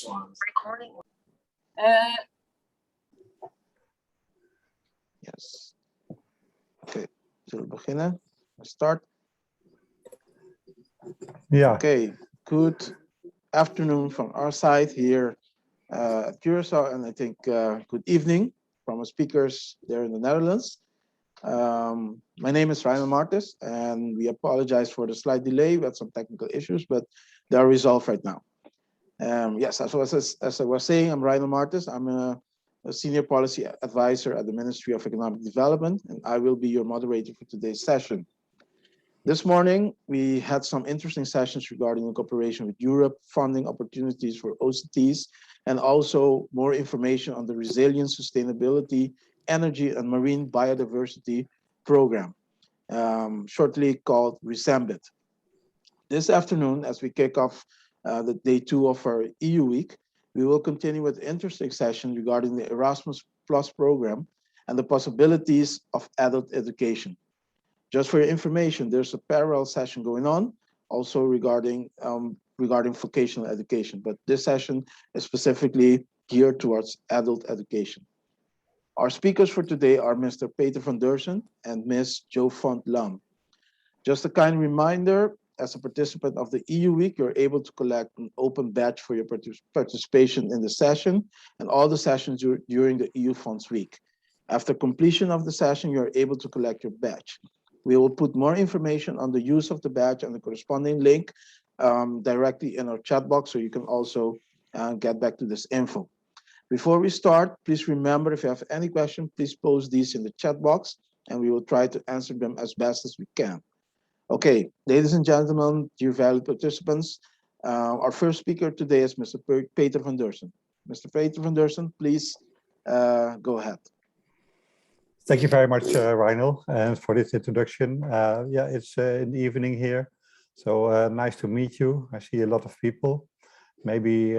Recording. Yes. Oké, zullen we beginnen? Start. Yeah. Okay, good afternoon from our side here at Curaçao, and I think good evening from our speakers there in the Netherlands. My name is Ryan Martis, and we apologize for the slight delay. We had some technical issues, but they are resolved right now. Yes, as I was saying, I'm Ryan Martis. I'm a senior policy advisor at the Ministry of Economic Development, and I will be your moderator for today's session. This morning, we had some interesting sessions regarding cooperation with Europe, funding opportunities for OCTs, and also more information on the Resilience, Sustainability, Energy, and Marine Biodiversity Program, shortly called RESAMBIT. This afternoon, as we kick off the day 2 of our EU week, we will continue with an interesting session regarding the ERASMUS Plus program and the possibilities of adult education. Just for your information, there's a parallel session going on also regarding vocational education, but this session is specifically geared towards adult education. Our speakers for today are Mr. Peter van Deursen and Ms. Jo Fond Lam. Just a kind reminder, as a participant of the EU Week, you're able to collect an open badge for your participation in the session and all the sessions during the EU Funds Week. After completion of the session, you're able to collect your badge. We will put more information on the use of the badge and the corresponding link directly in our chat box, so you can also get back to this info. Before we start, please remember, if you have any question, please post these in the chat box, and we will try to answer them as best as we can. Okay, ladies and gentlemen, dear valued participants, our first speaker today is Mr. Peter van Deursen. Mr. Peter van Deursen, please go ahead. Thank you very much, Reinel, for this introduction. Yeah, it's in the evening here, so nice to meet you. I see a lot of people. Maybe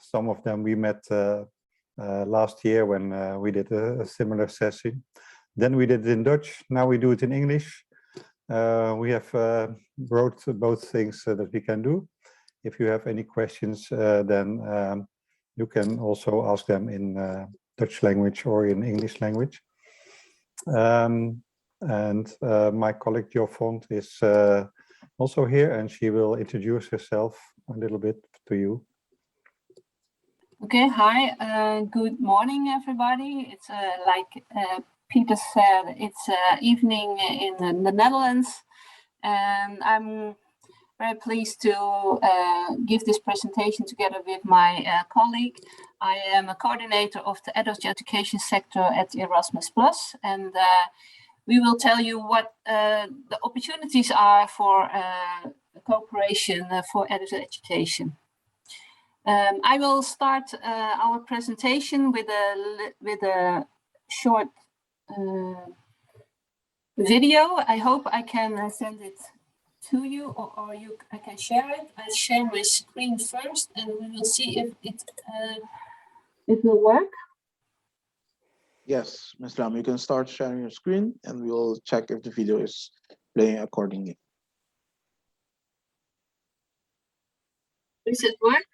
some of them we met last year when we did a similar session. Then we did it in Dutch. Now we do it in English. We have wrote both things that we can do. If you have any questions, then you can also ask them in Dutch language or in English language. My colleague Jo Fond is also here, and she will introduce herself a little bit to you. Okay, hi, good morning, everybody. It's like Peter said, it's evening in the Netherlands, and I'm very pleased to give this presentation together with my colleague. I am a coordinator of the adult education sector at ERASMUS+, and we will tell you what the opportunities are for cooperation for adult education. I will start our presentation with a short video. I hope I can send it to you, or I can share it. I'll share my screen first, and we will see if it will work. Yes, Ms. Lam, you can start sharing your screen, and we will check if the video is playing accordingly. Does it work?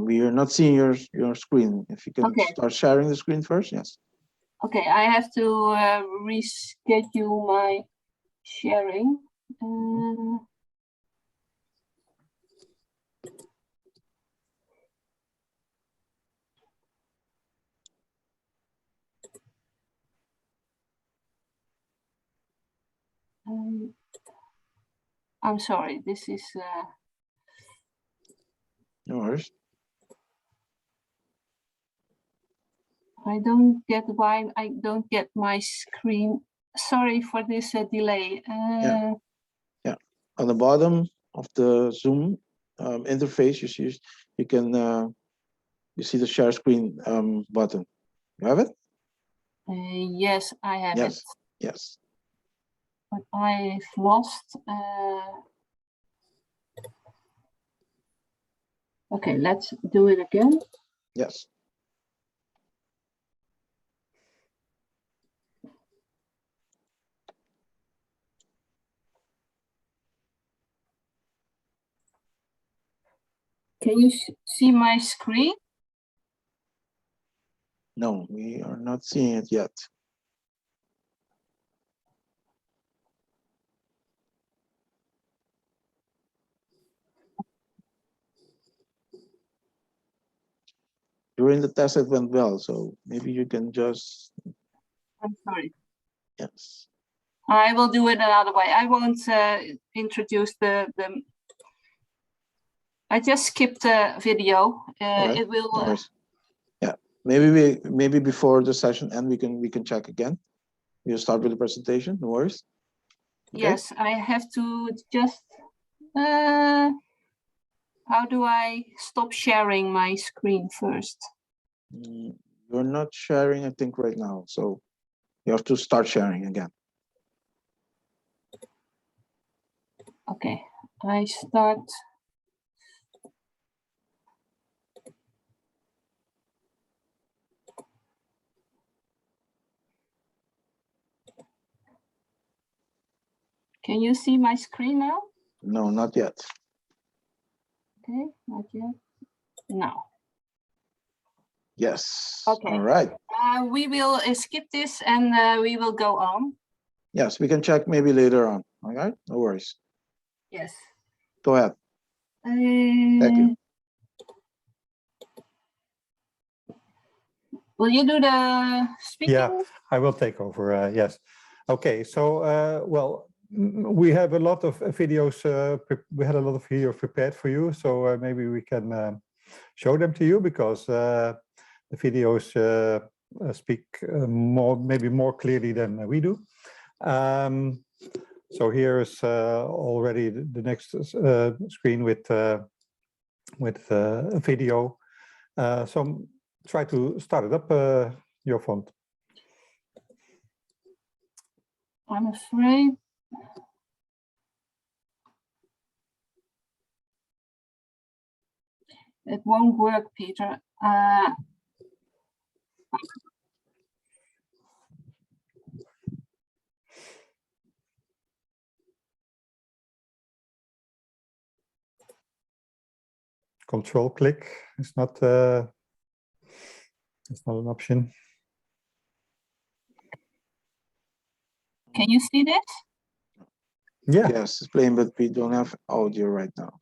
We are not seeing your screen. If you can start sharing the screen first, yes. Okay, I have to reschedule my sharing. I'm sorry, this is... No worries. I don't get why I don't get my screen. Sorry for this delay. Yeah. On the bottom of the Zoom interface, you can you see the share screen button. You have it? Yes, I have it. Yes. But I've lost. Okay, let's do it again. Yes. Can you see my screen? No, we are not seeing it yet. During the test, it went well, so maybe you can just. I'm sorry. Yes. I will do it another way. I won't introduce the. I just skipped the video. Right. It will. No worries. Yeah, maybe before the session end we can check again. We'll start with the presentation. No worries. Okay. Yes, I have to just. How do I stop sharing my screen first? You're not sharing, I think, right now, so you have to start sharing again. Okay, I start. Can you see my screen now? No, not yet. Okay, not yet. Now. Yes. Okay. All right. We will skip this and we will go on. Yes, we can check maybe later on. All right, no worries. Yes. Go ahead. Thank you. Will you do the speaking? Yeah, I will take over. Yes. Okay. So, well, we have a lot of videos. We had a lot of videos prepared for you, so maybe we can show them to you because the videos speak maybe more clearly than we do. So here is already the next screen with a video. So try to start it up, your font. I'm afraid. It won't work, Peter. Control click is not an option. Can you see this? Yeah. Yes, it's playing, but we don't have audio right now.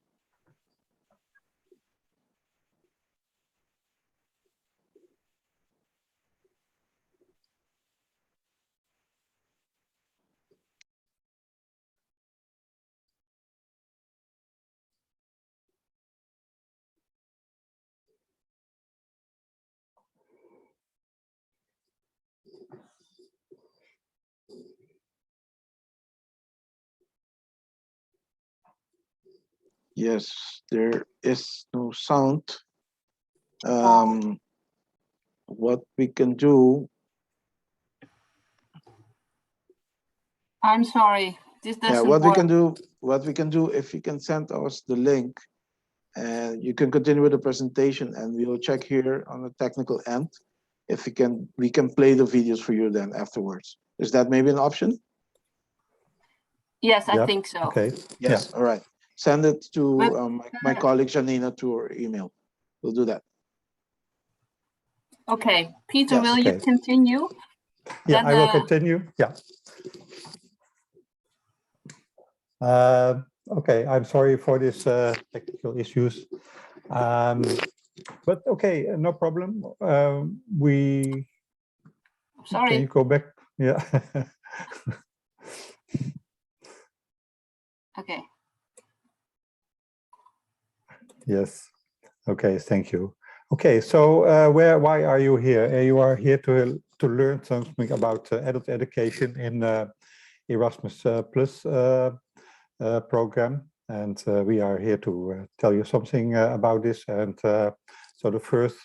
Yes, there is no sound. What we can do. I'm sorry. This doesn't Yeah, what work. we can do, if you can send us the link, and you can continue with the presentation, and we will check here on the technical end if we can play the videos for you then afterwards. Is that maybe an option? Yes, I Yep. think so. Okay. Yes. Yeah. All right. Send it to my colleague Janina to her email. We'll do that. Okay, Peter, Yes. will you continue? Yeah, Then, I will continue. Yeah. Okay, I'm sorry for this technical issues. But okay, no problem. Sorry. Can you go back? Yeah. Okay. Yes. Okay, thank you. Okay, so why are you here? You are here to learn something about adult education in Erasmus Plus program, and we are here to tell you something about this. And so the first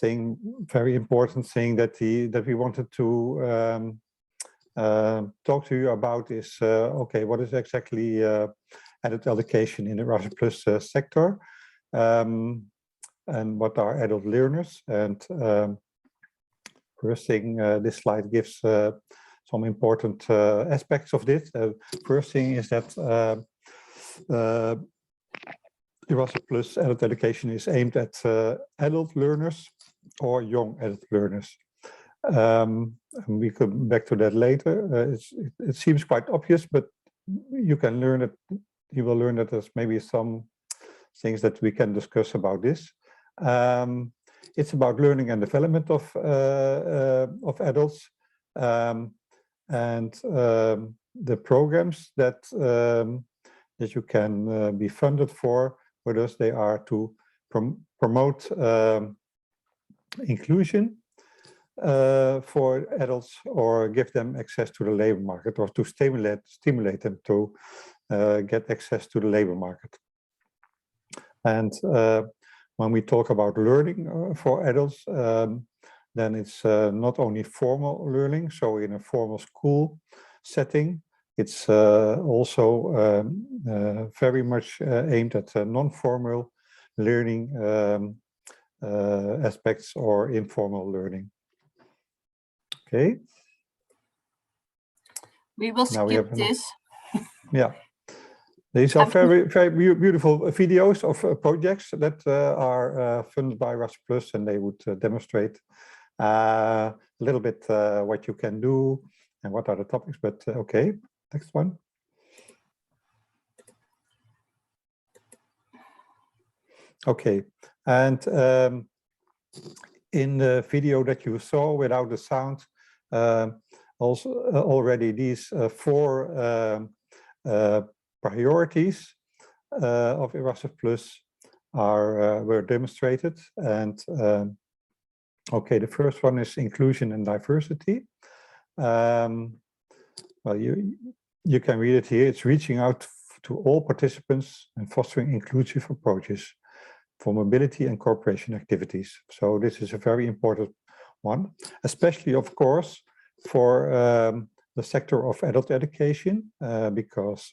thing, very important thing that we wanted to talk to you about is okay, what is exactly adult education in the Erasmus Plus sector, and what are adult learners. And first thing, this slide gives some important aspects of this. First thing is that Erasmus Plus adult education is aimed at adult learners or young adult learners. And we come back to that later. It seems quite obvious, but you can learn it. You will learn that there's maybe some things that we can discuss about this. It's about learning and development of adults, and the programs that that you can be funded for, whether they are to promote inclusion for adults, or give them access to the labor market, or to stimulate them to get access to the labor market. And when we talk about learning for adults, then it's not only formal learning, so in a formal school setting, it's also very much aimed at non-formal learning aspects or informal learning. Okay. We will skip this. Yeah. These are very beautiful videos of projects that are funded by ERASMUS, and they would demonstrate a little bit what you can do and what are the topics. But okay, next one. Okay, and in the video that you saw without the sound, also already these four priorities of Erasmus were demonstrated, and okay, the first one is inclusion and diversity. Well, you can read it here. It's reaching out to all participants and fostering inclusive approaches for mobility and cooperation activities. So this is a very important one, especially, of course, for the sector of adult education, because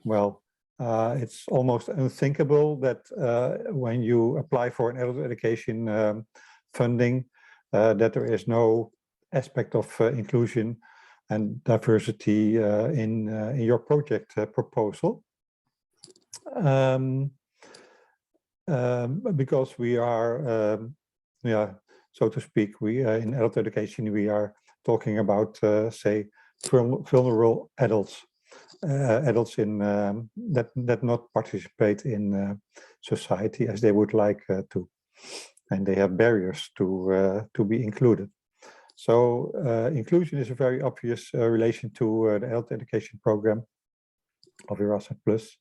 well, it's almost unthinkable that when you apply for an adult education funding, that there is no aspect of inclusion and diversity in your project proposal. Because we are, yeah, so to speak, we in adult education, we are talking about, say, vulnerable adults. Adults in that not participate in society as they would like to, and they have barriers to be included. So inclusion is a very obvious relation to the adult education program of Erasmus+.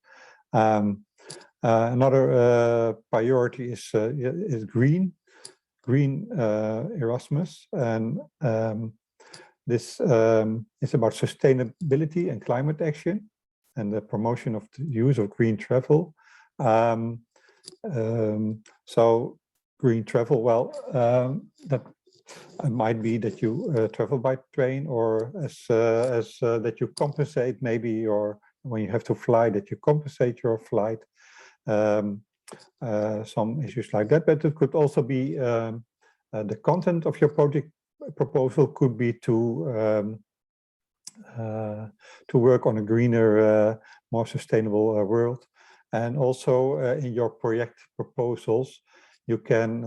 Another priority is green Erasmus, and this is about sustainability and climate action and the promotion of the use of green travel. So green travel, well, that might be that you travel by train, or as that you compensate maybe, or when you have to fly, that you compensate your flight. Some issues like that, but it could also be the content of your project proposal could be to work on a greener, more sustainable world. And also in your project proposals, you can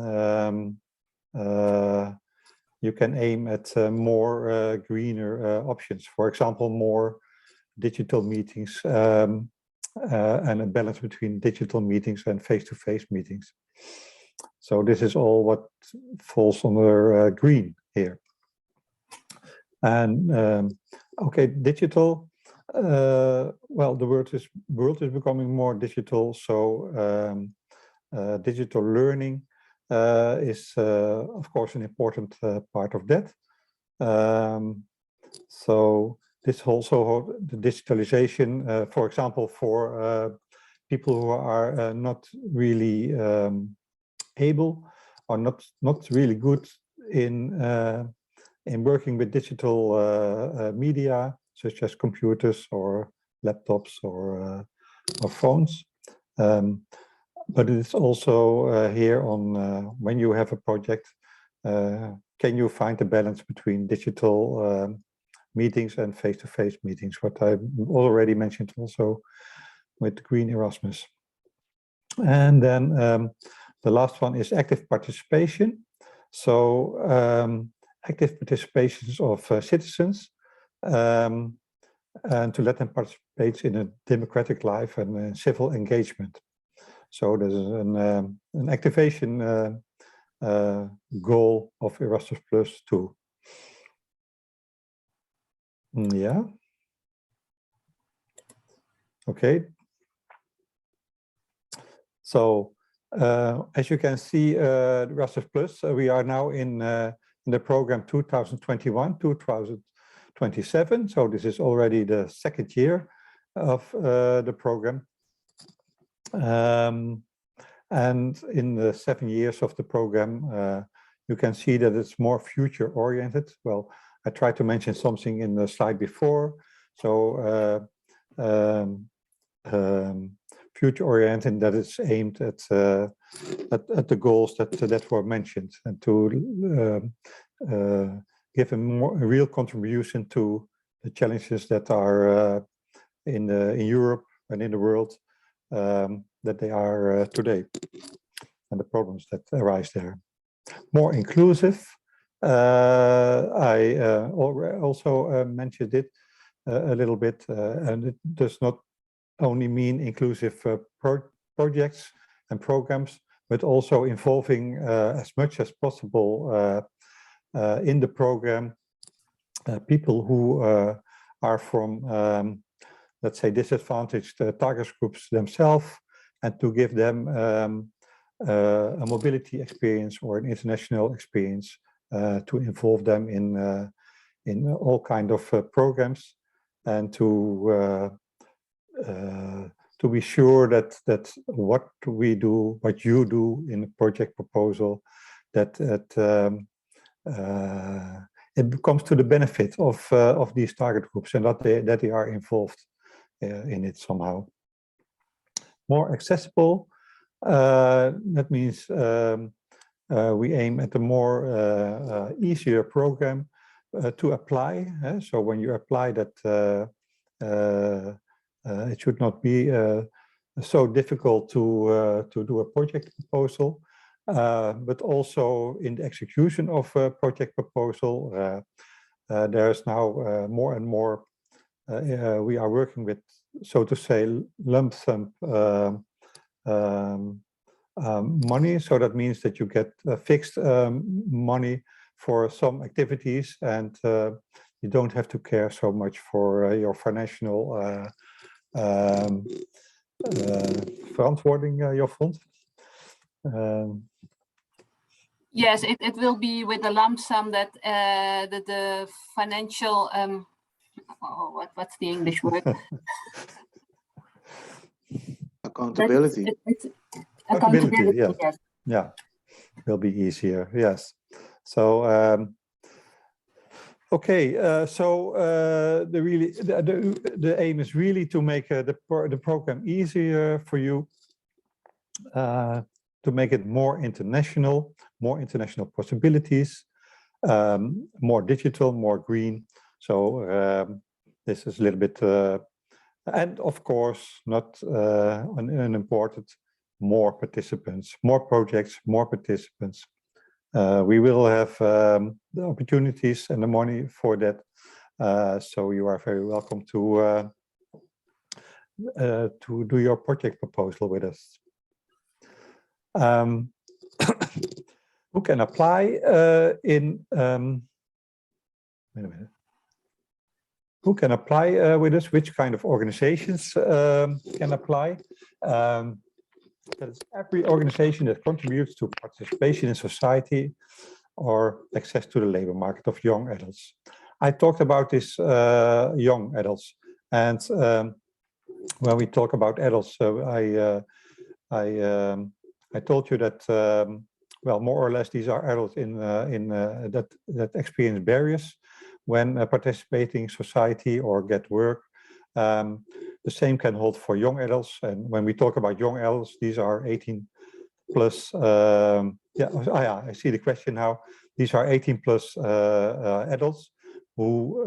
aim at more greener options. For example, more digital meetings and a balance between digital meetings and face-to-face meetings. So this is all what falls under green here. And okay, digital. Well, the world is becoming more digital, so digital learning is, of course, an important part of that. So this also the digitalization, for example, for people who are not really able or not really good in working with digital media, such as computers or laptops or phones. But it's also here on when you have a project, can you find a balance between digital meetings and face-to-face meetings, what I already mentioned also with Green Erasmus. And then the last one is active participation. So active participations of citizens, and to let them participate in a democratic life and civil engagement. So there's an activation goal of Erasmus Plus too. Yeah. Okay. So as you can see, Erasmus Plus, we are now in the program 2021-2027. So this is already the second year of the program. And in the 7 years of the program, you can see that it's more future oriented. Well, I tried to mention something in the slide before. So future oriented, that is aimed at the goals that were mentioned, and to give a real contribution to the challenges that are in Europe and in the world, that they are today, and the problems that arise there. More inclusive. I also mentioned it a little bit, and it does not only mean inclusive projects and programs, but also involving as much as possible in the program people who are from, let's say, disadvantaged target groups themselves, and to give them a mobility experience or an international experience, to involve them in all kind of programs, and to be sure that what we do, what you do in a project proposal, that it comes to the benefit of these target groups, and that they are involved in it somehow. More accessible. That means we aim at a more easier program to apply. So when you apply that, it should not be so difficult to do a project proposal, but also in the execution of a project proposal, there's now more and more. We are working with, so to say, lump sum money. So that means that you get fixed money for some activities, and you don't have to care so much for your financial verantwoording, your fund. Yes, it will be with a lump sum that the financial what's the English word? Accountability. Accountability. Yes. Yes. Yeah, will be easier. Yes. So okay. So the aim is really to make the program easier for you, to make it more international possibilities, more digital, more green. So this is a little bit, and of course, not unimportant, more participants, more projects, more participants. We will have the opportunities and the money for that. So you are very welcome to do your project proposal with us. Who can apply wait a minute. Who can apply with us? Which kind of organizations can apply? That is every organization that contributes to participation in society or access to the labor market of young adults. I talked about this young adults, and when we talk about adults, I told you that well, more or less these are adults that experience barriers when participating in society or get work. The same can hold for young adults, and when we talk about young adults, these are 18 plus. Yeah, I see the question now. These are 18 plus adults who,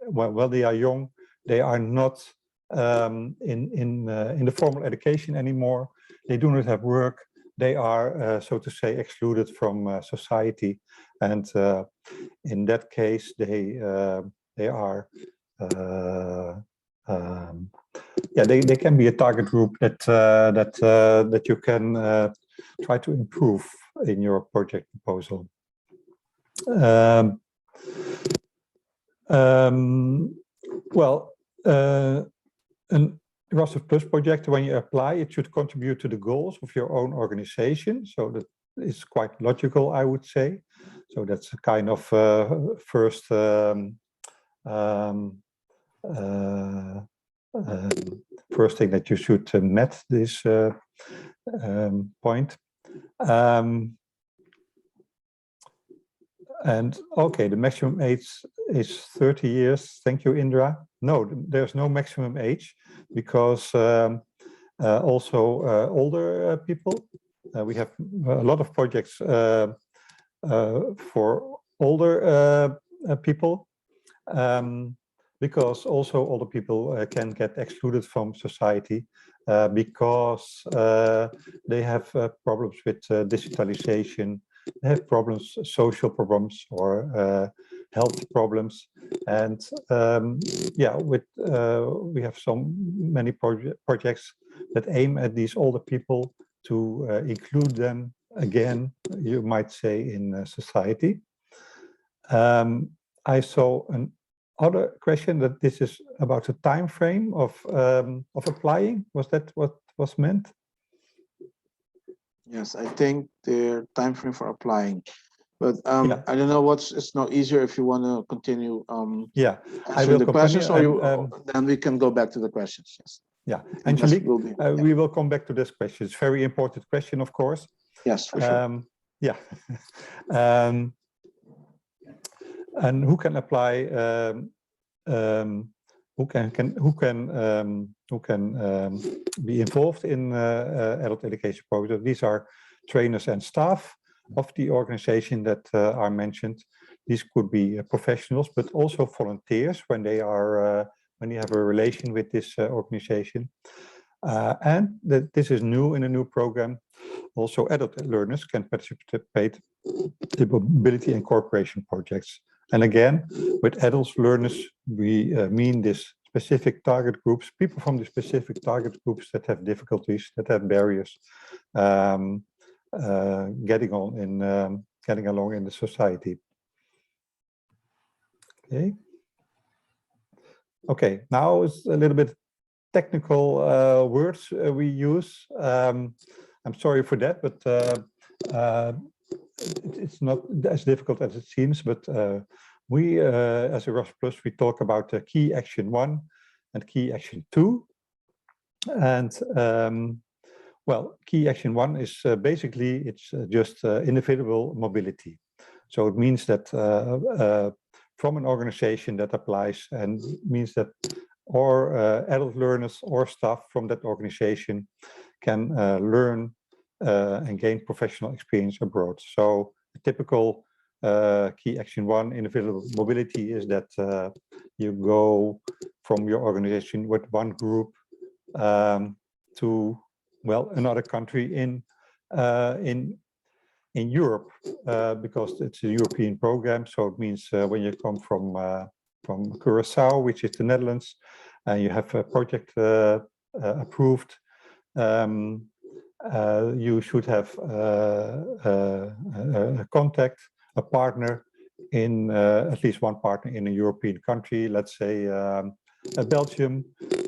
while they are young, they are not in the formal education anymore. they do not have work, they are, so to say, excluded from society, and in that case, they are, yeah, they can be a target group that that you can try to improve in your project proposal. Well, an Erasmus Plus project, when you apply, it should contribute to the goals of your own organization. So that is quite logical, I would say. So that's a kind of first first thing that you should met this point. And okay, the maximum age is 30 years. Thank you, Indra. No, there's no maximum age, because also older people. We have a lot of projects for older people, because also older people can get excluded from society because they have problems with digitalization. They have problems, social problems, or health problems, and yeah, with we have so many projects that aim at these older people to include them again, you might say, in society. I saw another question that this is about the time frame of applying. Was that what was meant? Yes, I think their time frame for applying, but Yeah. I don't know what's. It's not easier if you want to continue. Yeah, I answering will the questions, or continue, you, then we can go back to the questions. Yes. Yeah, And Angelique, will be, yeah. we will come back to this question. It's a very important question, of course. Yes, for sure. Yeah. And who can apply? Who can be involved in adult education programs? These are trainers and staff of the organization that are mentioned. These could be professionals, but also volunteers when they are when you have a relation with this organization. And that this is new in a new program. Also, adult learners can participate in mobility and cooperation projects. And again, with adult learners, we mean this specific target groups, people from the specific target groups that have difficulties, that have barriers, getting along in the society. Okay. Okay. Now it's a little bit technical words we use. I'm sorry for that, but it's not as difficult as it seems. But we, as Erasmus Plus, we talk about key action 1 and key action 2. And well, key action 1 is basically it's just individual mobility. So it means that from an organization that applies, and means that or adult learners or staff from that organization can learn and gain professional experience abroad. So a typical key action 1 individual mobility is that you go from your organization with one group to, well, another country in Europe, because it's a European program. So it means when you come from Curacao, which is the Netherlands, and you have a project approved, you should have a contact, a partner in at least one partner in a European country, let's say Belgium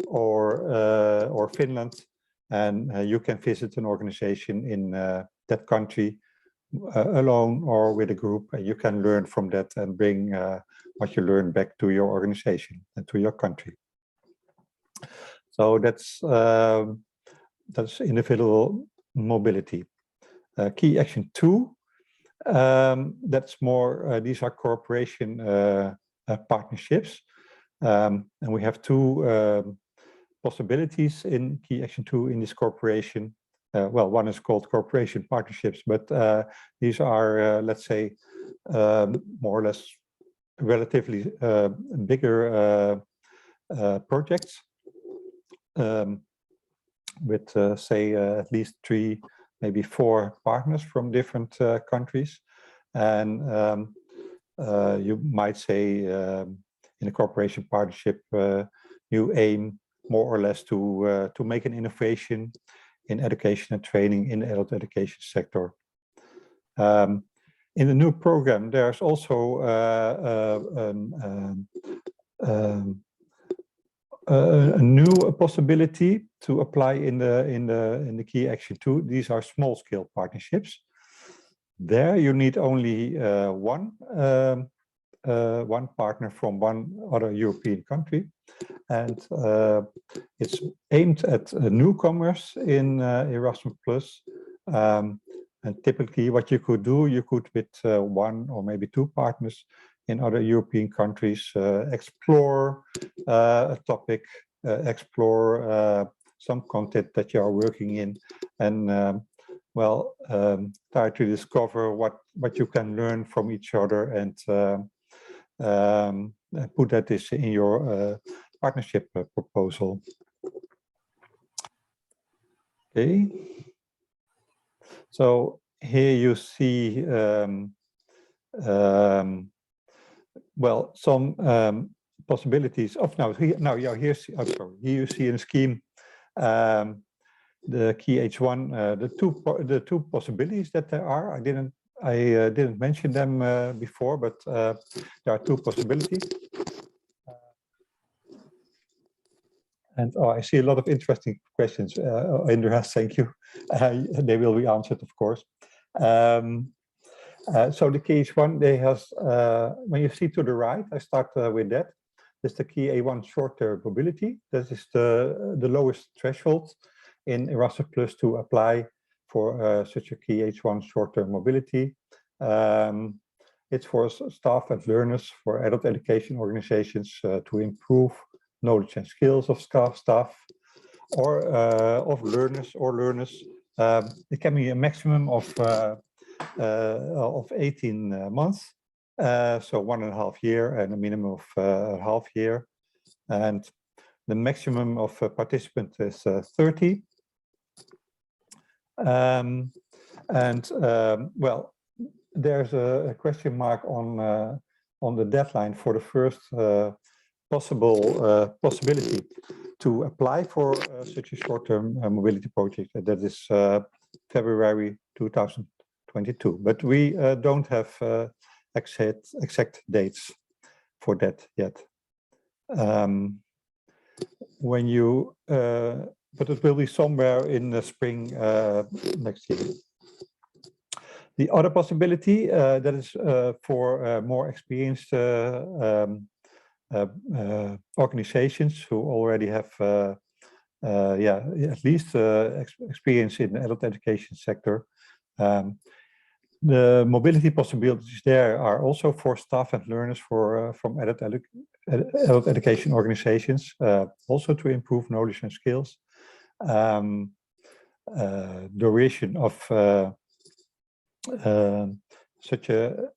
or Finland, and you can visit an organization in that country alone or with a group, and you can learn from that and bring what you learn back to your organization and to your country. So that's individual mobility. Key action 2, that's more, these are cooperation partnerships. And we have 2 possibilities in key action 2 in this cooperation. Well, one is called cooperation partnerships, but these are, let's say, more or less relatively bigger projects. with say at least 3, maybe 4 partners from different countries. And you might say in a cooperation partnership, you aim more or less to make an innovation in education and training in the adult education sector. In the new program, there's also a new possibility to apply in the key action 2. These are small scale partnerships. There you need only one partner from one other European country, and it's aimed at newcomers in Erasmus+. And typically what you could do, you could with 1 or maybe 2 partners in other European countries explore a topic, explore some content that you are working in, and well, try to discover what you can learn from each other, and put that in your partnership proposal. Okay. So here you see, well, some possibilities of here you see in the scheme the key H1, the two possibilities that there are. I didn't mention them before, but there are 2 possibilities. And I see a lot of interesting questions. Indra, thank you. They will be answered, of course. So the key H1, they has, when you see to the right, I start with that. This is the key A1 short-term mobility. That is the lowest threshold in Erasmus+ to apply for such a key H1 short-term mobility. It's for staff and learners, for adult education organizations to improve knowledge and skills of staff or of learners It can be a maximum of 18 months, so 1.5 years, and a minimum of a half year. And the maximum of participants is 30. Well, there's a question mark on the deadline for the first possibility to apply for such a short-term mobility project. That is February 2022. But we don't have exact dates for that yet. When you, but it will be somewhere in the spring next year. The other possibility that is for more experienced organizations who already have at least experience in the adult education sector. The mobility possibilities there are also for staff and learners from adult education organizations, also to improve knowledge and skills. Duration of such a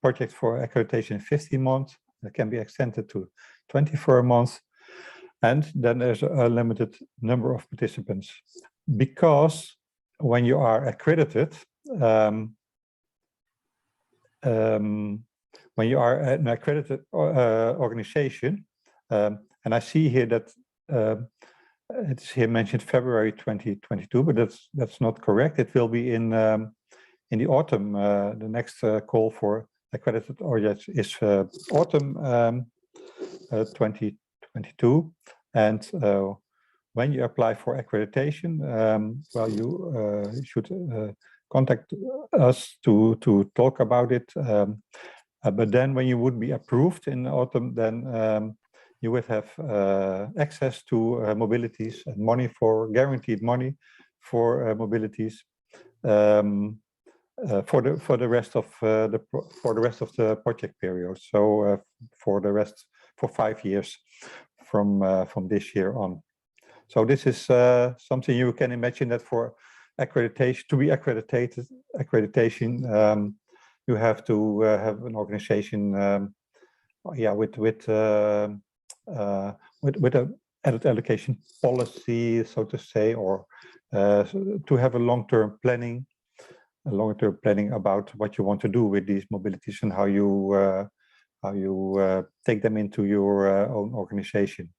project for accreditation 15 months. That can be extended to 24 months. And then there's a limited number of participants. Because when you are accredited, when you are an accredited organization, and I see here that it's here mentioned February 2022, but that's not correct. It will be in the autumn. The next call for accredited audience is autumn 2022, and when you apply for accreditation, well, you should contact us to talk about it. But then, when you would be approved in autumn, then you would have access to mobilities and money for guaranteed money for mobilities. For the rest of the project period, so for 5 years from this year on. So this is something you can imagine that for accreditation, to be accreditation, you have to have an organization, with an adult education policy, so to say, or to have a long-term planning about what you want to do with these mobilities and how you take them into your own organization.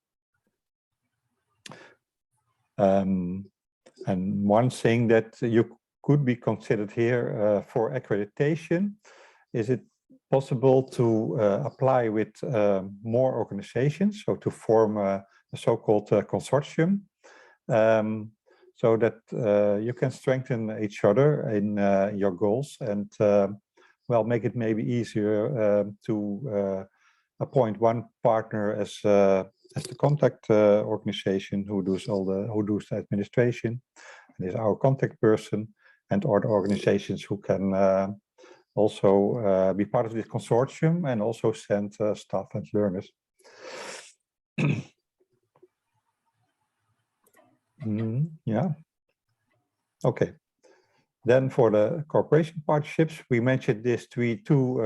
And one thing that you could be considered here for accreditation, is it possible to apply with more organizations, so to form a so-called consortium, so that you can strengthen each other in your goals and well, make it maybe easier to appoint one partner as the contact organization who does the administration and is our contact person, and other organizations who can also be part of this consortium and also send staff and learners. Yeah. Okay. Then for the cooperation partnerships, we mentioned these two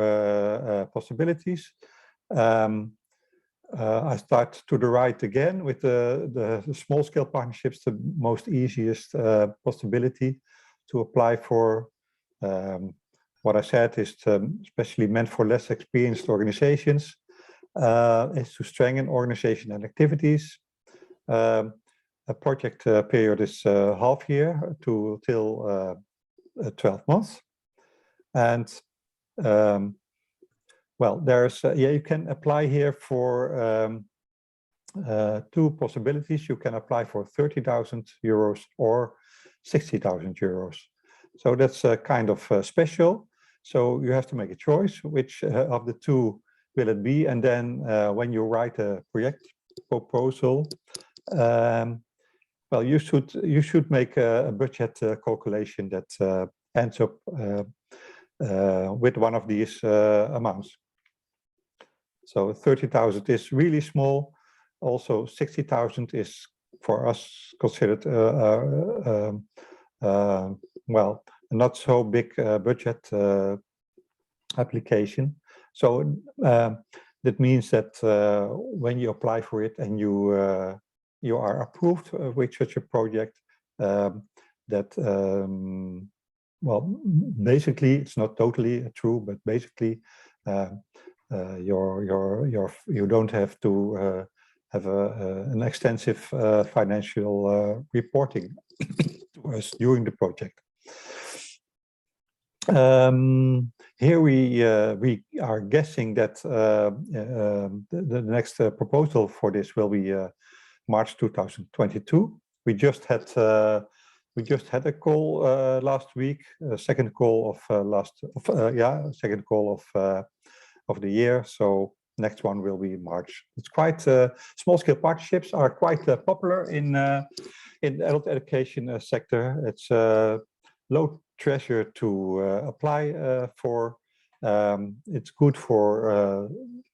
possibilities. I start to the right again with the small scale partnerships, the most easiest possibility to apply for. What I said is especially meant for less experienced organizations, is to strengthen organization and activities. A project period is half year till 12 months. And well, there's yeah, you can apply here for two possibilities. You can apply for 30,000 euros or 60,000 euros. So that's kind of special. So you have to make a choice, which of the two will it be? And then when you write a project proposal, well, you should make a budget calculation that ends up with one of these amounts. So 30,000 is really small. Also 60,000 is for us considered well, not so big budget application. So that means that when you apply for it and you are approved with such a project, that well, basically it's not totally true, but basically you don't have to have an extensive financial reporting to us during the project. Here we are guessing that the next proposal for this will be March 2022. We just had a call last week, second call of second call of the year. So next one will be March. It's quite small scale partnerships are quite popular in the adult education sector. It's low treasure to apply for. It's good for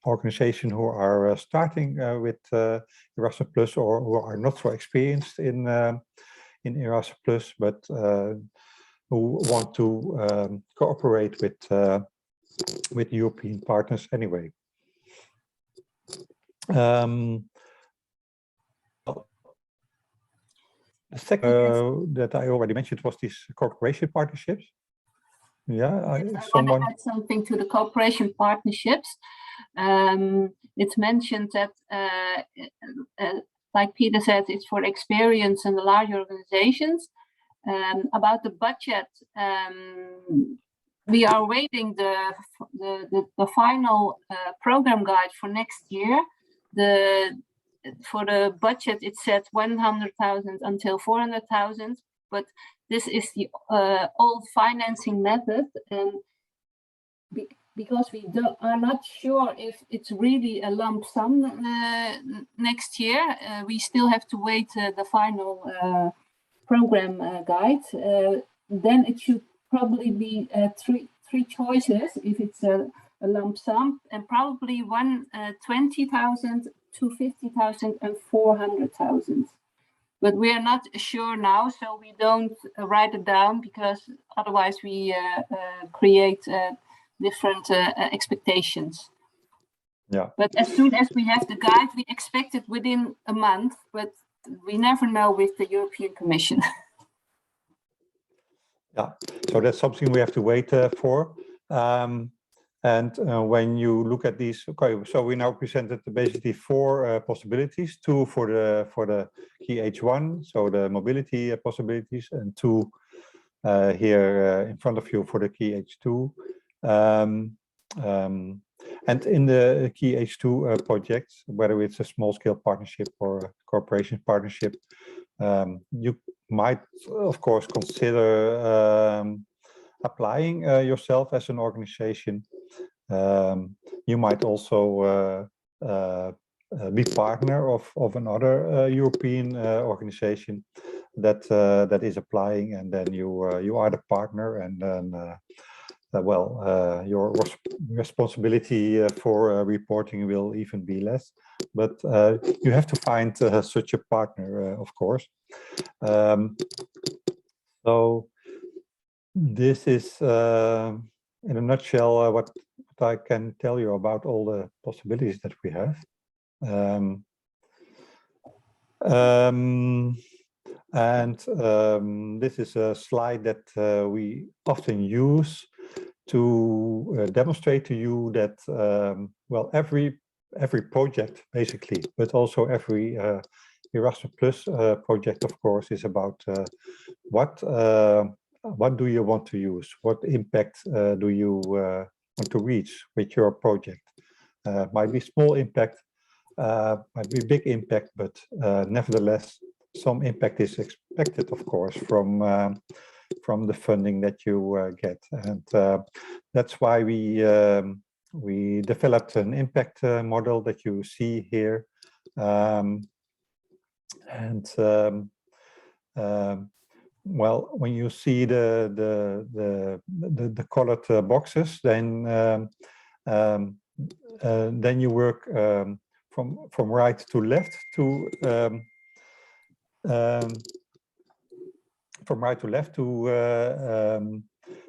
organizations who are starting with ERASMUS Plus or who are not so experienced in ERASMUS Plus, but who want to cooperate with European partners anyway. The second that I already mentioned was these cooperation partnerships. Yeah, someone add something to the cooperation partnerships. It's mentioned that, like Peter said, it's for experience in the large organizations. About the budget, we are waiting the final program guide for next year. For the budget, it said 100,000 until 400,000, but this is the old financing method, and because we are not sure if it's really a lump sum next year, we still have to wait the final program guide. Then it should probably be three choices if it's a lump sum, and probably 20,000, 250,000, and 400,000. But we are not sure now, so we don't write it down, because otherwise we create different expectations. Yeah. But as soon as we have the guide, we expect it within a month, but we never know with the European Commission. Yeah, so that's something we have to wait for. And when you look at these, okay, so we now presented basically 4 possibilities: 2 for the key H1, so the mobility possibilities, and 2 here in front of you for the key H2. And in the key H2 projects, whether it's a small-scale partnership or a cooperation partnership, you might, of course, consider applying yourself as an organization. You might also be partner of another European organization that is applying, and then you are the partner, and then your responsibility for reporting will even be less. But you have to find such a partner, of course. So this is, in a nutshell, what I can tell you about all the possibilities that we have. This is a slide that we often use to demonstrate to you that, well, every project basically, but also every Erasmus Plus project, of course, is about what do you want to use? What impact do you want to reach with your project? Might be small impact, might be big impact, but nevertheless, some impact is expected, of course, from the funding that you get, and that's why we developed an impact model that you see here, well, when you see the colored boxes, then you work from right to left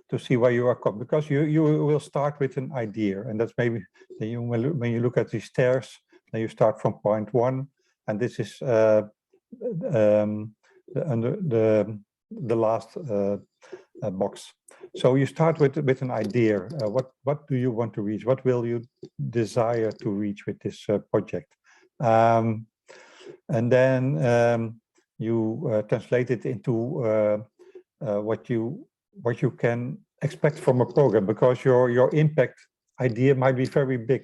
to see where you are, because you will start with an idea, and that's maybe when you look at these stairs, then you start from point 1, and this is the last box. So you start with an idea. What do you want to reach? What will you desire to reach with this project? And then you translate it into what you can expect from a program, because your impact idea might be very big.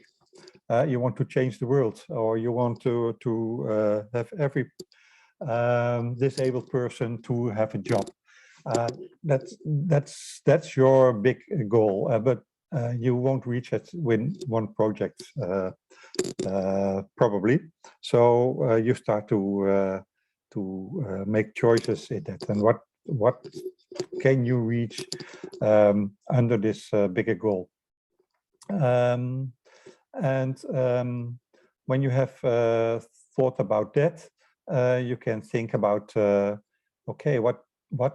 You want to change the world, or you want to have every disabled person to have a job. That's your big goal, but you won't reach it with one project, probably. So you start to make choices in that, and what can you reach under this bigger goal. When you have thought about that, you can think about, okay, what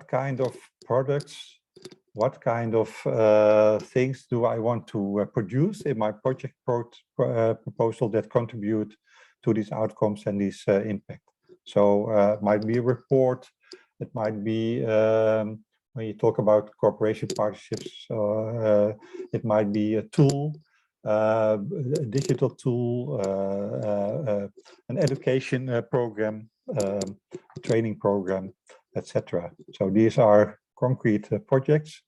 kind of products, what kind of things do I want to produce in my project proposal that contribute to these outcomes and this impact. So it might be a report, it might be when you talk about cooperation partnerships, it might be a tool, a digital tool, an education program, training program, etc. So these are concrete projects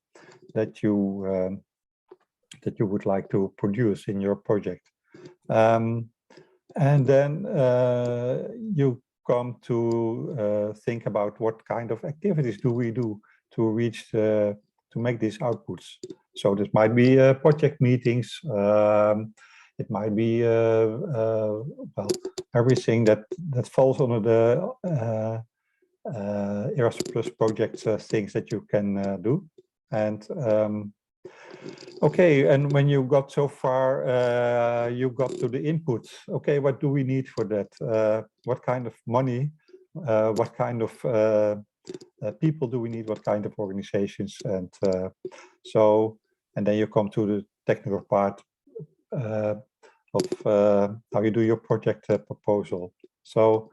that you would like to produce in your project, and then you come to think about what kind of activities do we do to reach to make these outputs. So this might be project meetings. It might be well, everything that falls under the Erasmus project things that you can do. And okay, and when you got so far, you got to the inputs. Okay, what do we need for that? What kind of money? What kind of people do we need? What kind of organizations? And so, and then you come to the technical part. how you do your project proposal. So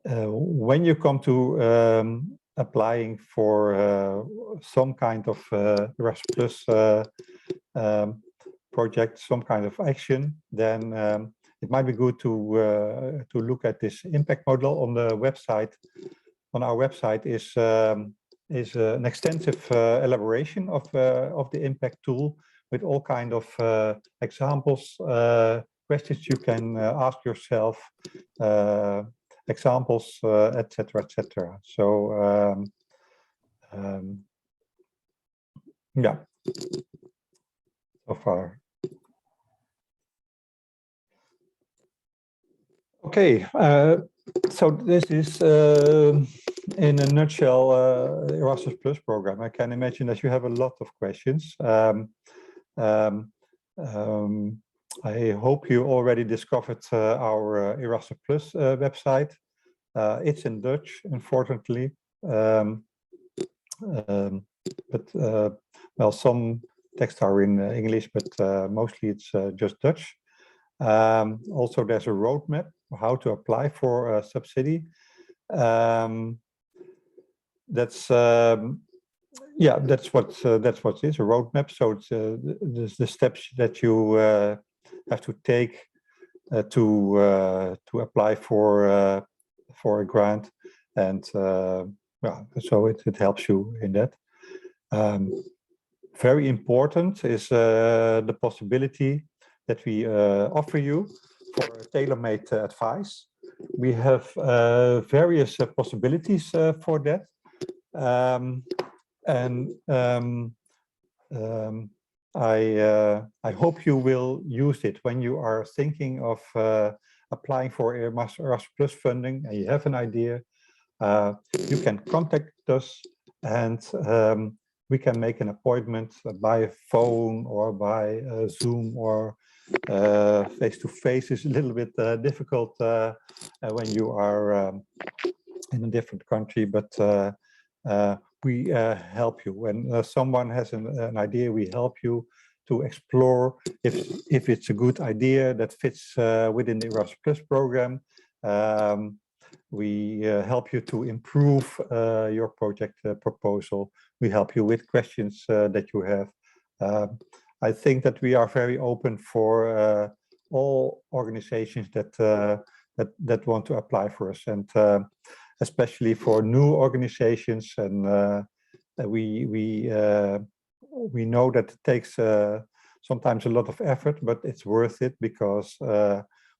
when you come to applying for some kind of ERASMUS project, some kind of action, then it might be good to look at this impact model on the website. On our website is an extensive elaboration of the impact tool with all kind of examples, questions you can ask yourself, examples, etc., etc. So yeah, so far. Okay, so this is in a nutshell Erasmus Plus program. I can imagine that you have a lot of questions. I hope you already discovered our Erasmus Plus website. It's in Dutch, unfortunately, but well, some texts are in English, but mostly it's just Dutch. Also, there's a roadmap for how to apply for a subsidy. That's yeah, that's what it is, a roadmap. So it's the steps that you have to take to apply for a grant, and well, so it helps you in that. Very important is the possibility that we offer you for tailor-made advice. We have various possibilities for that. I hope you will use it when you are thinking of applying for Erasmus Plus funding and you have an idea. You can contact us, and we can make an appointment by phone or by Zoom, or face-to-face is a little bit difficult when you are in a different country, but we help you. When someone has an idea, we help you to explore if it's a good idea that fits within the Erasmus Plus program. We help you to improve your project proposal. We help you with questions that you have. I think that we are very open for all organizations that want to apply for us, and especially for new organizations. And we know that it takes sometimes a lot of effort, but it's worth it, because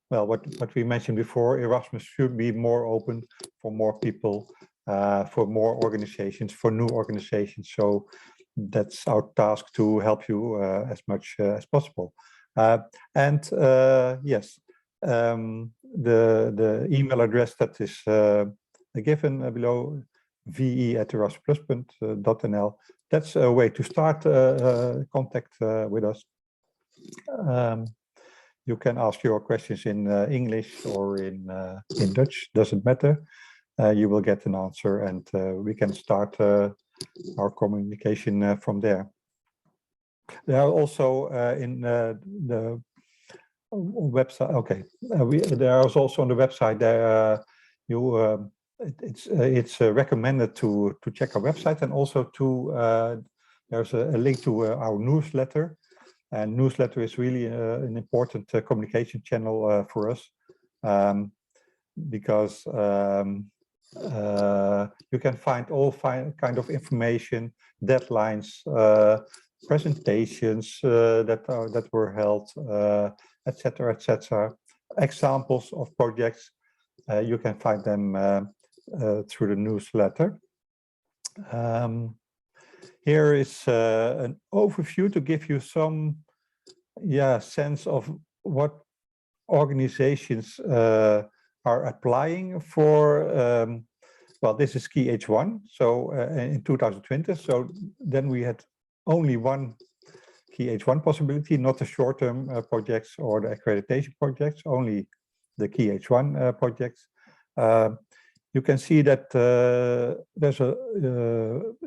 well, what we mentioned before, Erasmus should be more open for more people, for more organizations, for new organizations. So that's our task, to help you as much as possible. And yes, the email address that is given below, ve@erasmus+.nl. That's a way to start contact with us. You can ask your questions in English or in Dutch, doesn't matter. You will get an answer, and we can start our communication from there. There are also in the website. Okay, there is also on the website there. It's recommended to check our website, and also to there's a link to our newsletter. And newsletter is really an important communication channel for us, because you can find all kind of information, deadlines, presentations that were held, etc., etc. Examples of projects. You can find them through the newsletter. Here is an overview to give you some sense of what organizations are applying for. Well, this is Key H1, so in 2020. So then we had only one Key H1 possibility, not the short-term projects or the accreditation projects, only the Key H1 projects. You can see that there's a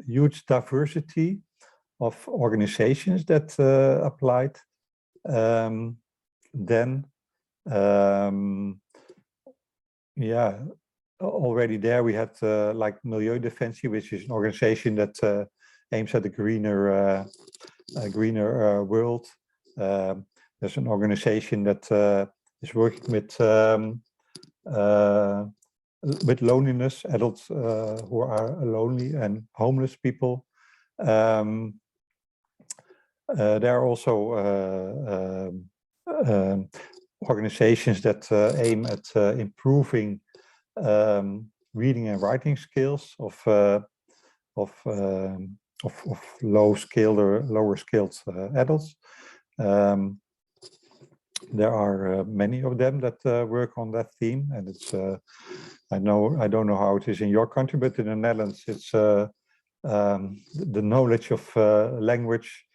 huge diversity of organizations that applied. then, yeah, already there we had like Milieudefensie, which is an organization that aims at a greener world. There's an organization that is working with loneliness, adults who are lonely and homeless people. There are also organizations that aim at improving reading and writing skills of lower skilled adults. There are many of them that work on that theme, and it's I don't know how it is in your country, but in the Netherlands, it's the knowledge of language,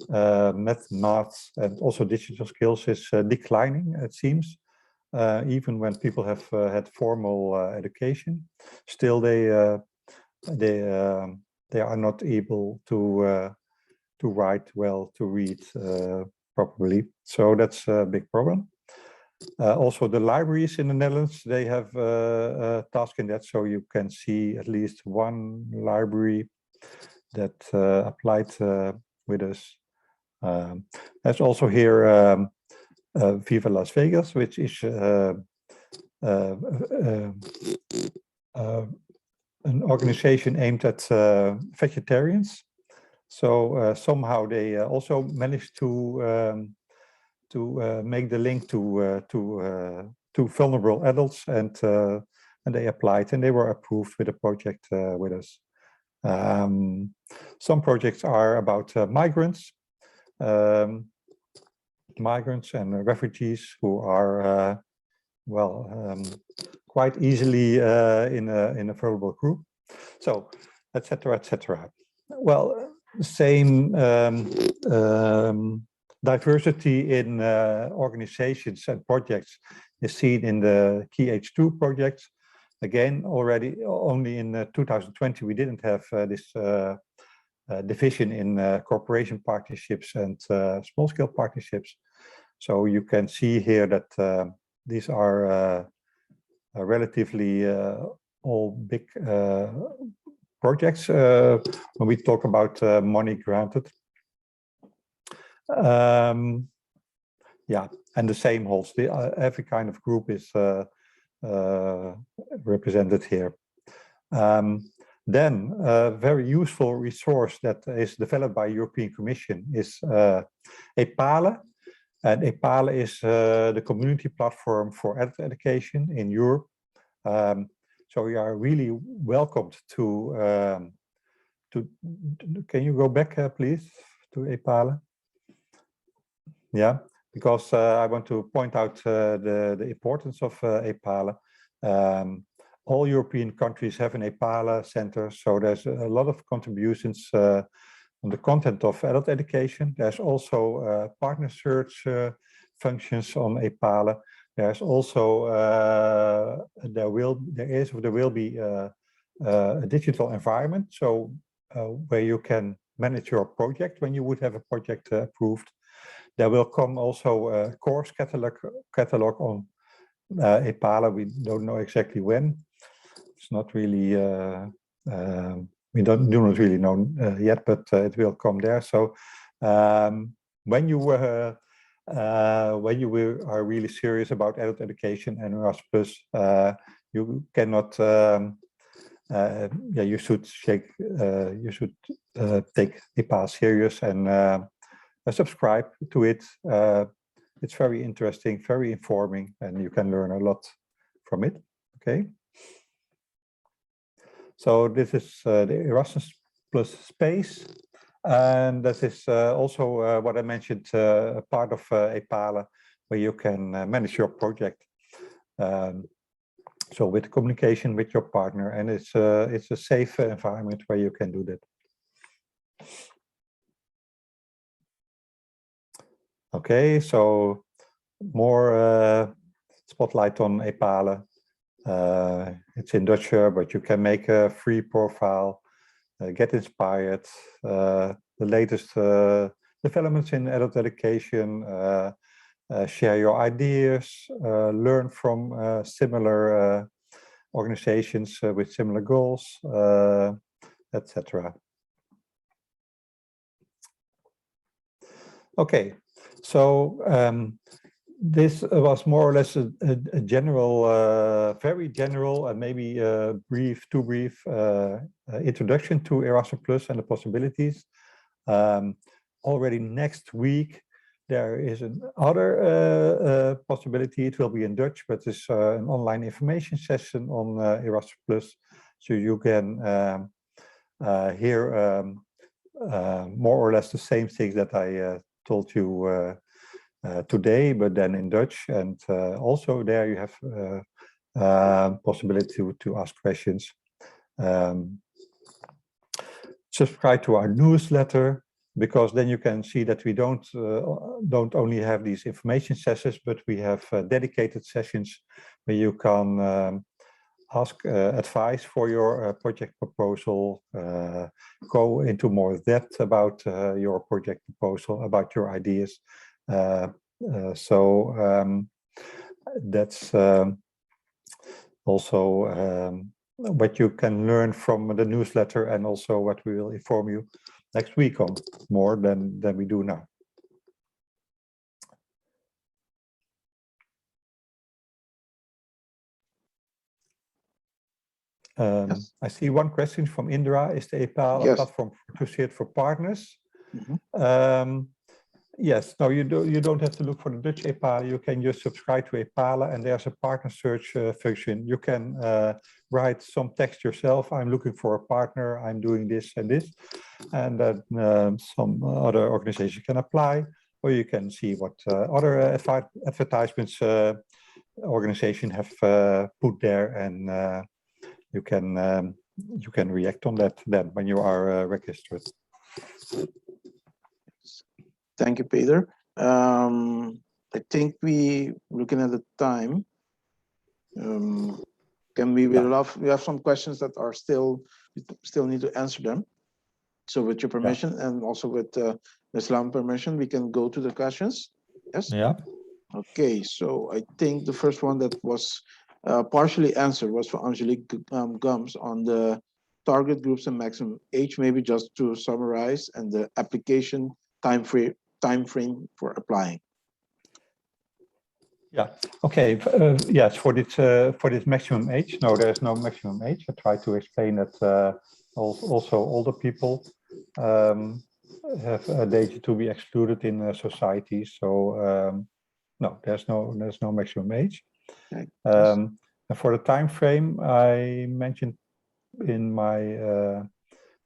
maths, and also digital skills is declining, it seems. Even when people have had formal education, still they are not able to write well, to read properly. So that's a big problem. Also, the libraries in the Netherlands, they have a task in that. So you can see at least one library that applied with us. There's also here Viva Las Vegas, which is an organization aimed at vegetarians. So somehow they also managed to make the link to vulnerable adults, and they applied and they were approved with a project with us. Some projects are about migrants and refugees who are quite easily in a vulnerable group. So, etc., etc. Well, same diversity in organizations and projects is seen in the Key H2 projects. Again, already only in 2020 we didn't have this division in cooperation partnerships and small-scale partnerships. So you can see here that these are relatively all big projects when we talk about money granted. Yeah, and the same holds. Every kind of group is represented here. Then a very useful resource that is developed by European Commission is EPALE. And EPALE is the community platform for adult education in Europe. So we are really welcomed to can you go back please to EPALE? Yeah, because I want to point out the importance of EPALE. All European countries have an EPALE center, so there's a lot of contributions on the content of adult education. There's also partner search functions on EPALE. There's also there will be a digital environment, so where you can manage your project when you would have a project approved. There will come also a course catalog on EPALE. We don't know exactly when. It's not really we do not really know yet, but it will come there. So when you are really serious about adult education and ERASMUS, you cannot. Yeah, you should take EPALE serious and subscribe to it. It's very interesting, very informing, and you can learn a lot from it. Okay. So this is the Erasmus Plus space, and that is also what I mentioned, a part of EPALE, where you can manage your project. So with communication with your partner, and it's a safe environment where you can do that. Okay, so more spotlight on EPALE. It's in Dutch, but you can make a free profile, get inspired, the latest developments in adult education, share your ideas, learn from similar organizations with similar goals, etc. Okay, so this was more or less a general, very general and maybe too brief introduction to Erasmus+ and the possibilities. Already next week, there is another possibility. It will be in Dutch, but it's an online information session on Erasmus+. So you can hear more or less the same things that I told you today, but then in Dutch. And also there you have possibility to ask questions. Subscribe to our newsletter, because then you can see that we don't only have these information sessions, but we have dedicated sessions where you can ask advice for your project proposal, go into more depth about your project proposal, about your ideas. So that's also what you can learn from the newsletter, and also what we will inform you next week on more than we do now. Yes. I see one question from Indra. Is the EPAL a platform associated for partners? Yes, no, you don't have to look for the Dutch EPAL. You can just subscribe to EPAL, and there's a partner search function. You can write some text yourself. I'm looking for a partner. I'm doing this and this, and then some other organization can apply, or you can see what other advertisements organization have put there, and you can react on that then when you are registered. Thank you, Peter. I think we looking at the time. Can we? We have some questions that are still need to answer them. So with your permission, and also with Ms. Lam permission, we can go to the questions. Yes. Yeah. Okay. So I think the first one that was partially answered was for Angelique Gums on the target groups and maximum age. Maybe just to summarize, and the application time frame for applying. Yeah. Okay. Yes. For this maximum age, no, there's no maximum age. I try to explain that also older people have a data to be excluded in society. So no, there's no maximum age. Okay. And for the time frame, I mentioned in my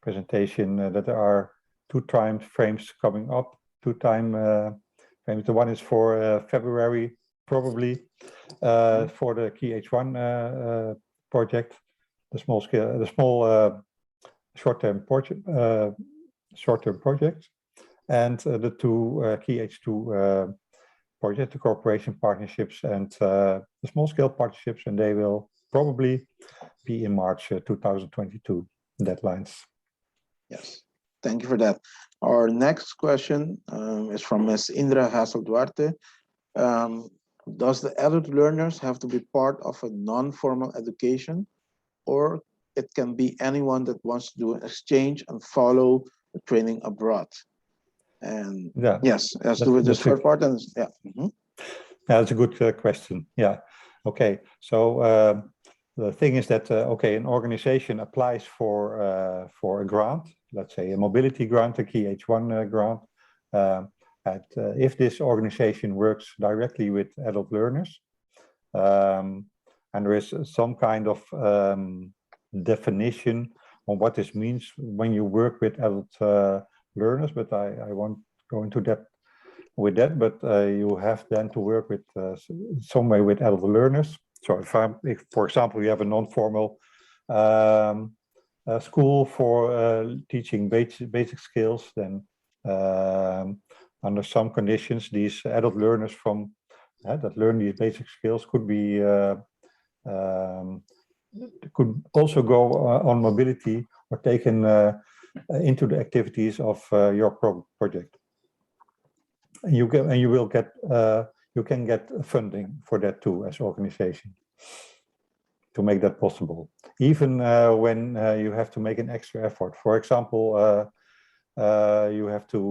presentation that there are 2 time frames coming up. 2 time frames. The one is for February, probably, for the Key H1 project, the small short-term projects, and the 2 Key H2 project, the cooperation partnerships and the small-scale partnerships, and they will probably be in March 2022 deadlines. Yes, thank you for that. Our next question is from Ms. Indra Hassel-Duarte. Does the adult learners have to be part of a non-formal education, or it can be anyone that wants to do an exchange and follow the training abroad? And yes, let's do with this first part. And yeah, that's a good question. Yeah. Okay. So the thing is that okay, an organization applies for a grant, let's say a mobility grant, a Key H1 grant. If this organization works directly with adult learners, and there is some kind of definition on what this means when you work with adult learners, but I won't go into depth with that, but you have then to work with some way with adult learners. So if for example, you have a non-formal school for teaching basic skills, then under some conditions, these adult learners from that learn these basic skills could be could also go on mobility or taken into the activities of your project. And you will get you can get funding for that too as organization to make that possible. Even when you have to make an extra effort. For example, you have to,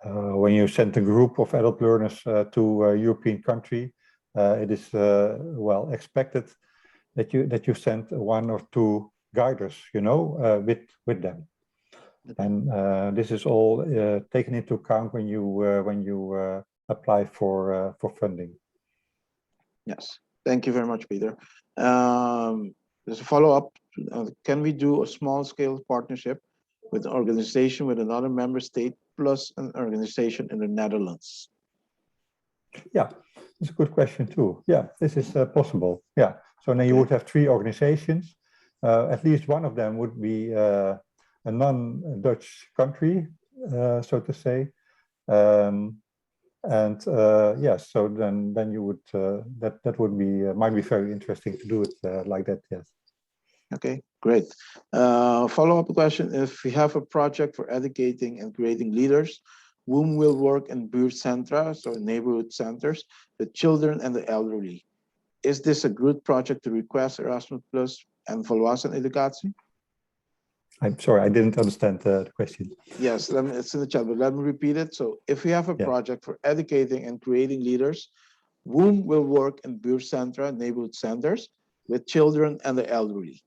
when you send a group of adult learners to a European country, it is well expected that you send 1 or 2 guiders, you know, with them. And this is all taken into account when you apply for funding. Yes, thank you very much, Peter. There's a follow-up. Can we do a small-scale partnership with an organization with another member state plus an organization in the Netherlands? Yeah, it's a good question too. Yeah, this is possible. Yeah, so then you would have 3 organizations. At least one of them would be a non-Dutch country, so to say. Yes, so then you would that would be might be very interesting to do it like that. Yes. Okay, great. Follow-up question: if we have a project for educating and creating leaders, whom will work in buurtcentra, so neighborhood centers, the children and the elderly? Is this a good project to request Erasmus Plus and Volwassen Educatie? I'm sorry, I didn't understand the question. Yes, it's in the chat, but let me repeat it. So if we have a project for educating and creating leaders, whom will work in buurtcentra, neighborhood centers, with children and the elderly?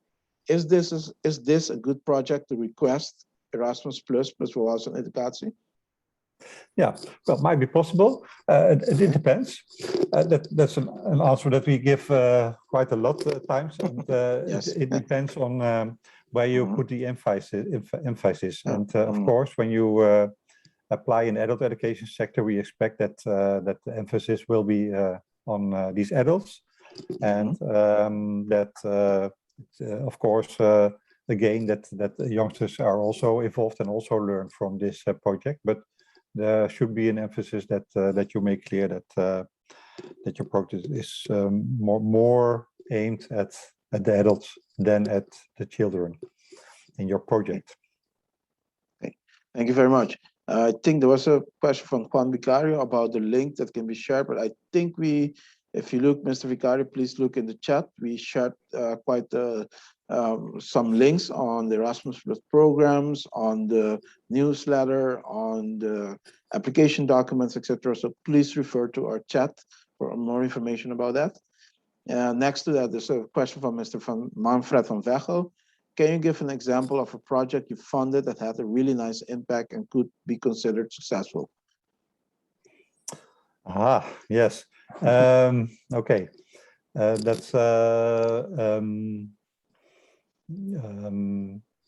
Is this a good project to request Erasmus Plus Volwassen Educatie? Yeah, well, might be possible. It depends. That's an answer that we give quite a lot of times, and yes. it depends on where you put the emphasis. And of course, when you apply in the adult education sector, we expect that that the emphasis will be on these adults, and that of course again that the youngsters are also involved and also learn from this project, but there should be an emphasis that that you make clear that that your project is more aimed at the adults than at the children in your project. Okay, thank you very much. I think there was a question from Juan Vicario about the link that can be shared, but I think if you look, Mr. Vicario, please look in the chat. We shared quite some links on the Erasmus Plus programs, on the newsletter, on the application documents, etc. So please refer to our chat for more information about that. Next to that, there's a question from Mr. Manfred van Vechel. Can you give an example of a project you funded that had a really nice impact and could be considered successful? Yes. Okay. That's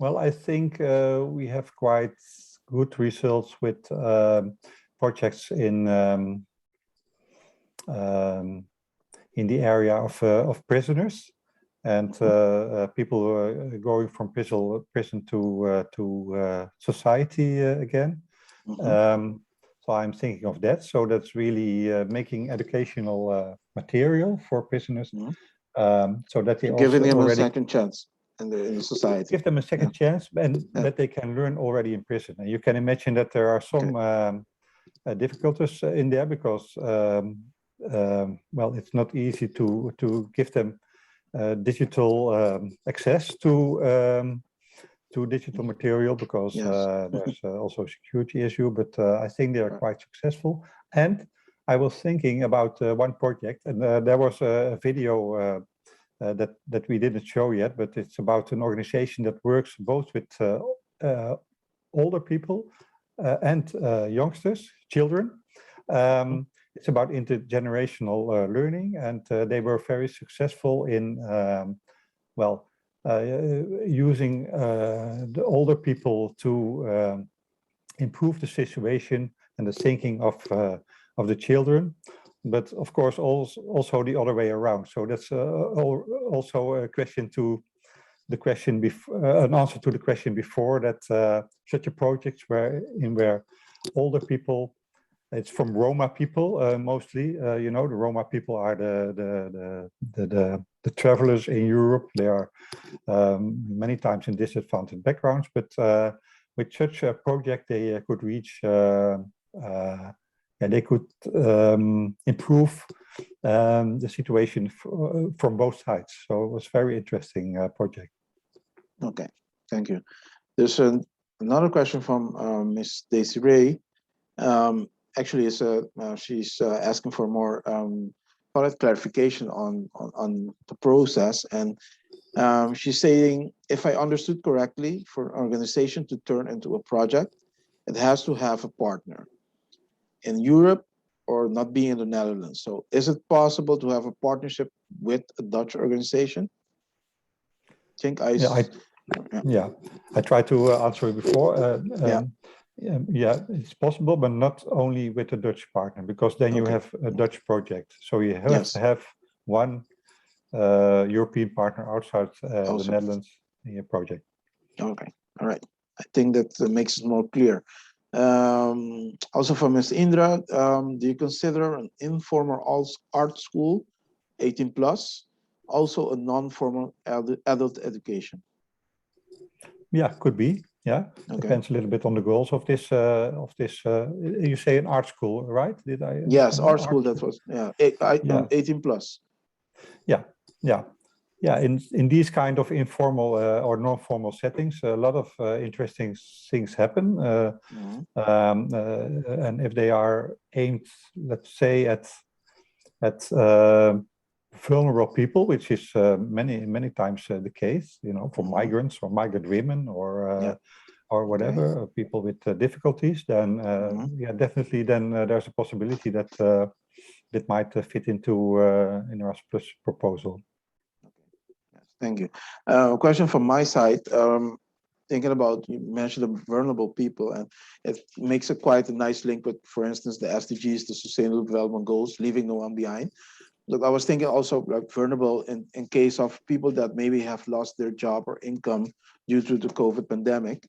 well, I think we have quite good results with projects in the area of prisoners and people who are going from prison to society again. So I'm thinking of that. So that's really making educational material for prisoners, so that they giving also them already a second chance in the society. Give them a second chance, and that they can learn already in prison. And you can imagine that there are some difficulties in there because well, it's not easy to give them digital access to digital material because there's also a security issue, but I think they are quite successful. And I was thinking about one project, and there was a video that we didn't show yet, but it's about an organization that works both with older people and youngsters, children. It's about intergenerational learning, and they were very successful in well, using the older people to improve the situation and the thinking of the children, but of course also the other way around. So that's also a question to the question before, an answer to the question before, that such a project where older people, it's from Roma people mostly. You know, the Roma people are the travelers in Europe. They are many times in disadvantaged backgrounds, but with such a project they could reach they could improve the situation from both sides. So it was a very interesting project. Okay, thank you. There's another question from Miss Desiree. Actually, she's asking for more clarification on the process, and she's saying, if I understood correctly, for an organization to turn into a project, it has to have a partner in Europe or not be in the Netherlands. So is it possible to have a partnership with a Dutch organization? I think I tried to answer it before. Yeah. Yeah, it's possible, but not only with a Dutch partner, because then you have a Dutch project. So you have to have one European partner outside the Netherlands in your project. Okay, all right. I think that makes it more clear. Also from Ms. Indra, do you consider an informal art school, 18 plus, also a non-formal adult education? Yeah, could be. Yeah, depends a little bit on the goals of this. You say an art school, right? Did I? Yes, art school. That was 18 plus. Yeah. In these kind of informal or non-formal settings, a lot of interesting things happen. And if they are aimed, let's say, at vulnerable people, which is many times the case, for migrants or migrant women or whatever, people with difficulties, then definitely then there's a possibility that that might fit into an ERASMUS proposal. Yes, thank you. Question from my side. Thinking about, you mentioned the vulnerable people, and it makes quite a nice link with, for instance, the SDGs, the Sustainable Development Goals, leaving no one behind. Look, I was thinking also like vulnerable in case of people that maybe have lost their job or income due to the COVID pandemic,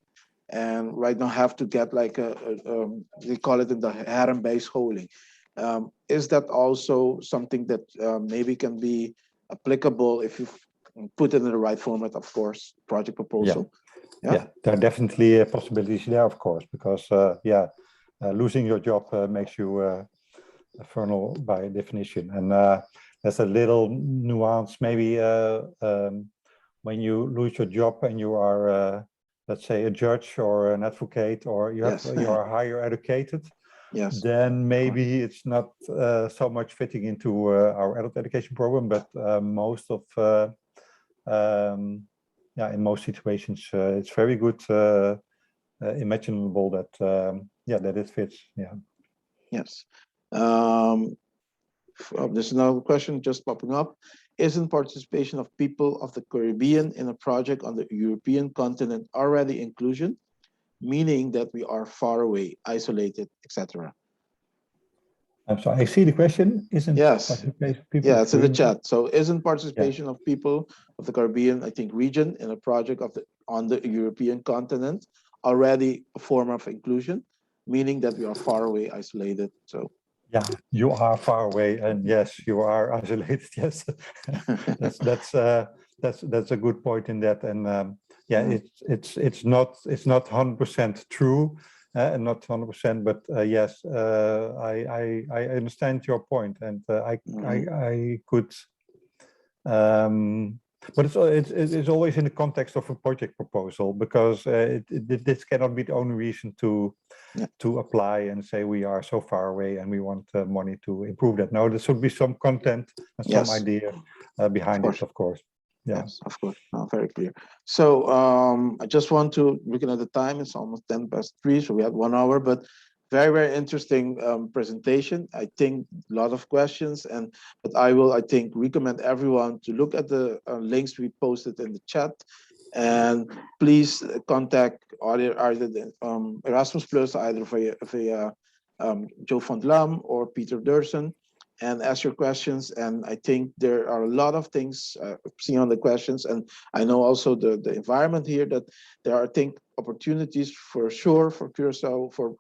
and right now have to get like they call it in the harem-based holing. Is that also something that maybe can be applicable if you put it in the right format, of course, project proposal? Yeah, there are definitely possibilities there, of course, because losing your job makes you vulnerable by definition. And there's a little nuance, maybe when you lose your job and you are, let's say, a judge or an advocate, or you are higher educated, then maybe it's not so much fitting into our adult education program, but most of in most situations, it's very good, imaginable that that it fits. Yeah. Yes. There's another question just popping up. Isn't participation of people of the Caribbean in a project on the European continent already inclusion, meaning that we are far away, isolated, etc.? I'm sorry, I see the question. Isn't participation of people? Yeah, it's in the chat. So isn't participation of people of the Caribbean, I think, region in a project on the European continent already a form of inclusion, meaning that we are far away, isolated? So yeah, you are far away, and yes, you are isolated. Yes, that's a good point in that, and it's not 100% true. And not 100%, but yes, I understand your point, and I could, but it's always in the context of a project proposal, because this cannot be the only reason to apply and say we are so far away and we want money to improve that. No, there should be some content and some idea behind it, of course. Yes, of course. Very clear. So I just want to, looking at the time, it's almost 3:10, so we have 1 hour, but very, very interesting presentation. I think a lot of questions, but I think, recommend everyone to look at the links we posted in the chat, and please contact either the Erasmus Plus, either via Joe Fond Lam or Peter Deursen, and ask your questions. And I think there are a lot of things seen on the questions, and I know also the environment here, that there are, I think, opportunities for sure for Curaçao, for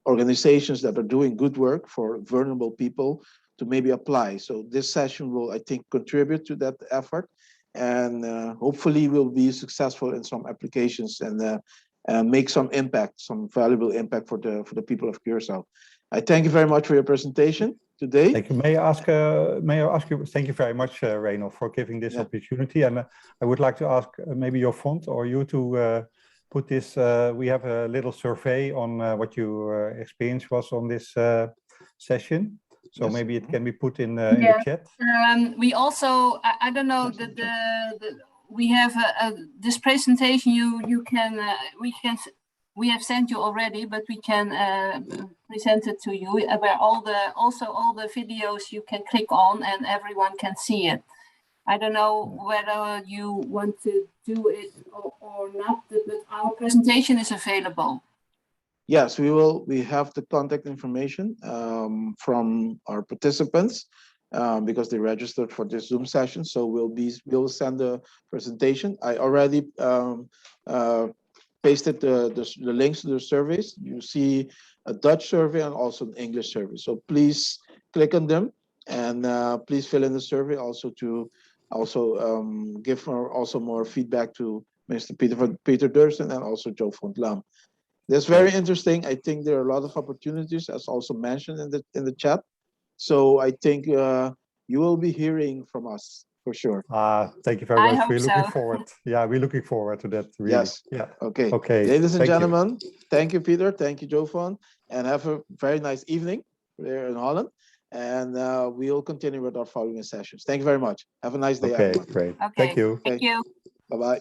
organizations that are doing good work for vulnerable people to maybe apply. So this session will, I think, contribute to that effort, and hopefully we'll be successful in some applications, and and make some impact, some valuable impact for the people of Curacao. I thank you very much for your presentation today. Thank you. May I ask you, thank you very much, Reynold, for giving this opportunity. And I would like to ask maybe your fund or you to put this, we have a little survey on what your experience was on this session. So maybe it can be put in the chat. We also, I don't know, we have this presentation we have sent you already, but we can present it to you where all the videos you can click on and everyone can see it. I don't know whether you want to do it or not, but our presentation is available. Yes, we will. We have the contact information from our participants because they registered for this Zoom session. So we'll send the presentation. I already pasted the links to the surveys. You see a Dutch survey and also an English survey. So please click on them and please fill in the survey also to give more feedback to Mr. Peter Deursen and also Joe Fond Lam. That's very interesting. I think there are a lot of opportunities, as also mentioned in the chat. So I think you will be hearing from us for sure. Thank you very much. We're looking forward. Yeah, we're looking forward to that. Really. Yes. Yeah. Okay. Okay. Ladies and gentlemen, thank you, Peter. Thank you, Joe Fond, and have a very nice evening there in Holland. And we'll continue with our following sessions. Thank you very much. Have a nice day. Okay, everyone. great. Okay. Thank you. Thank you. Bye-bye.